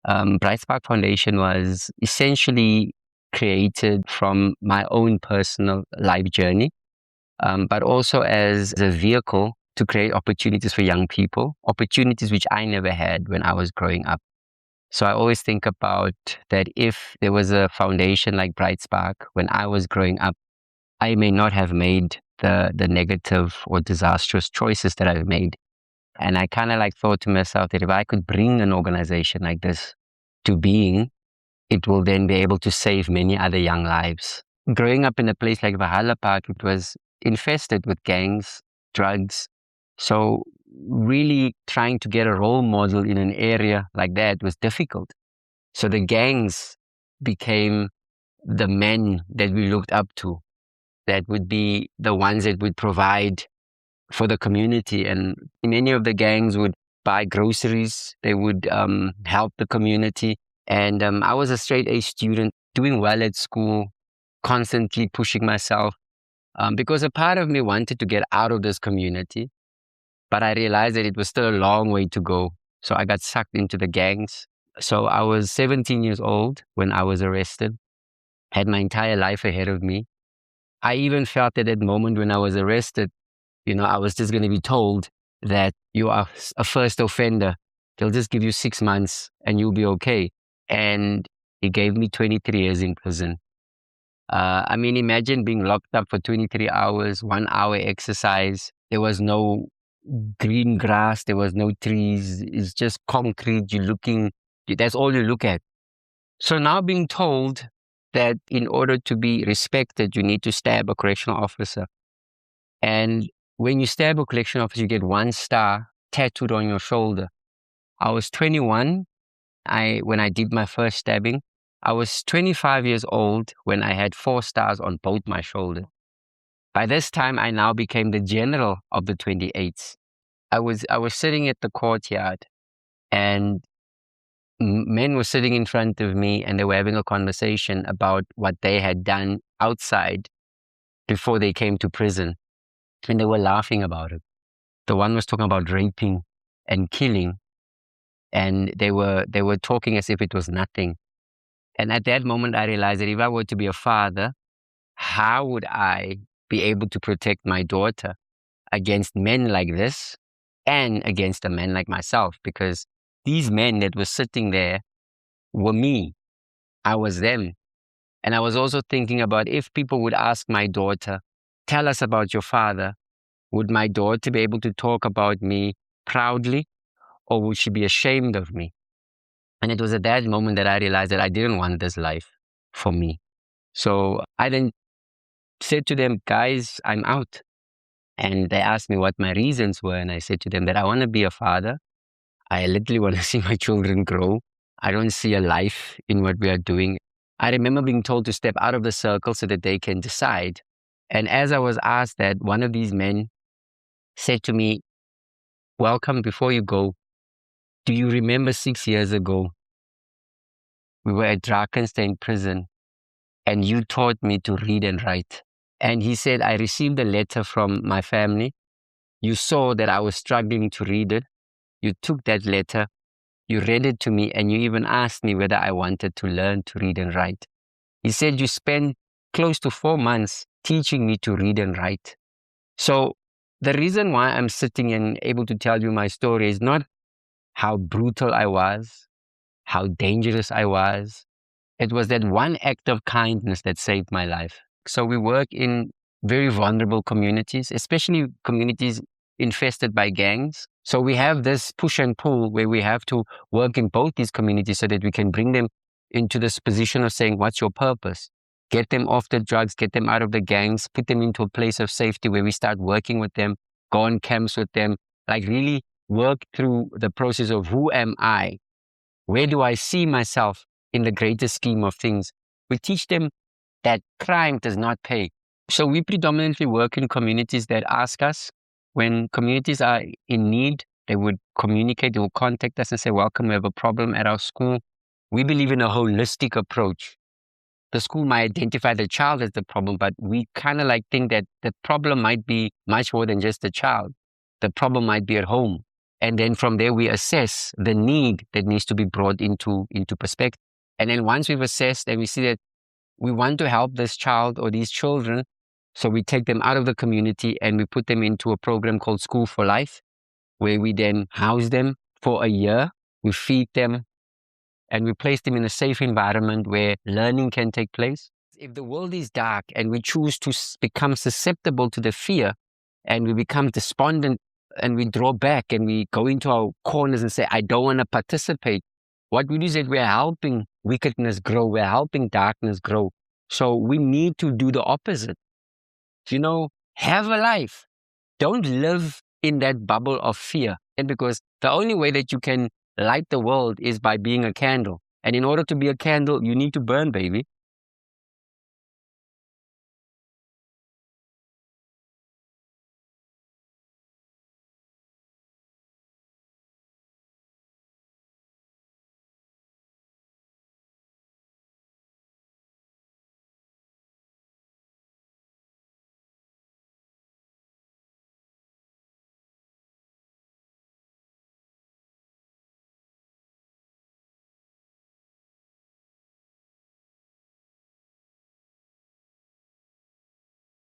BrightSpark Foundation was essentially created from my own personal life journey, but also as a vehicle to create opportunities for young people, opportunities which I never had when I was growing up. So I always think about that if there was a foundation like BrightSpark when I was growing up, I may not have made the negative or disastrous choices that I've made. And I kind of like thought to myself that if I could bring an organization like this to being, it will then be able to save many other young lives. Growing up in a place like Valhalla Park, it was infested with gangs, drugs. So really trying to get a role model in an area like that was difficult. So the gangs became the men that we looked up to, that would be the ones that would provide for the community. And many of the gangs would buy groceries, they would help the community. And I was a straight A student, doing well at school, constantly pushing myself because a part of me wanted to get out of this community, but I realized that it was still a long way to go. So I got sucked into the gangs. So I was 17 years old when I was arrested, had my entire life ahead of me. I even felt at that moment when I was arrested, I was just going to be told that you are a first offender. They'll just give you 6 months and you'll be okay. And he gave me 23 years in prison. I mean, imagine being locked up for 23 hours, 1 hour exercise. There was no green grass. There was no trees. It's just concrete. That's all you look at. So now being told that in order to be respected, you need to stab a correctional officer. And when you stab a correctional officer, you get 1 star tattooed on your shoulder. I was 21 when I did my first stabbing. I was 25 years old when I had 4 stars on both my shoulders. By this time, I now became the general of the 28s. I was sitting at the courtyard, and men were sitting in front of me, and they were having a conversation about what they had done outside before they came to prison, and they were laughing about it. The one was talking about raping and killing, and they were talking as if it was nothing. And at that moment, I realized that if I were to be a father, how would I be able to protect my daughter against men like this and against a man like myself? Because these men that were sitting there were me. I was them. And I was also thinking about if people would ask my daughter, tell us about your father, would my daughter be able to talk about me proudly, or would she be ashamed of me? And it was at that moment that I realized that I didn't want this life for me. So I then said to them, guys, I'm out. And they asked me what my reasons were. And I said to them that I want to be a father. I literally want to see my children grow. I don't see a life in what we are doing. I remember being told to step out of the circle so that they can decide. And as I was asked that, one of these men said to me, welcome, before you go, do you remember 6 years ago, we were at Drakensberg prison and you taught me to read and write? And he said, I received a letter from my family. You saw that I was struggling to read it. You took that letter, you read it to me, and you even asked me whether I wanted to learn to read and write. He said, you spent close to 4 months teaching me to read and write. So the reason why I'm sitting and able to tell you my story is not how brutal I was, how dangerous I was. It was that one act of kindness that saved my life. So we work in very vulnerable communities, especially communities infested by gangs. So we have this push and pull where we have to work in both these communities so that we can bring them into this position of saying, what's your purpose? Get them off the drugs, get them out of the gangs, put them into a place of safety where we start working with them, go on camps with them, like really work through the process of who am I? Where do I see myself in the greater scheme of things? We teach them that crime does not pay. So we predominantly work in communities that ask us. When communities are in need, they would communicate, they will contact us and say, welcome, we have a problem at our school. We believe in a holistic approach. The school might identify the child as the problem, but we kind of like think that the problem might be much more than just the child. The problem might be at home. And then from there, we assess the need that needs to be brought into perspective. And then once we've assessed and we see that we want to help this child or these children, so we take them out of the community and we put them into a program called School for Life, where we then house them for a year, we feed them, and we place them in a safe environment where learning can take place. If the world is dark and we choose to become susceptible to the fear and we become despondent and we draw back and we go into our corners and say, I don't want to participate, what we do is that we're helping wickedness grow, we're helping darkness grow. So we need to do the opposite. Have a life. Don't live in that bubble of fear. And because the only way that you can light the world is by being a candle. And in order to be a candle, you need to burn, baby.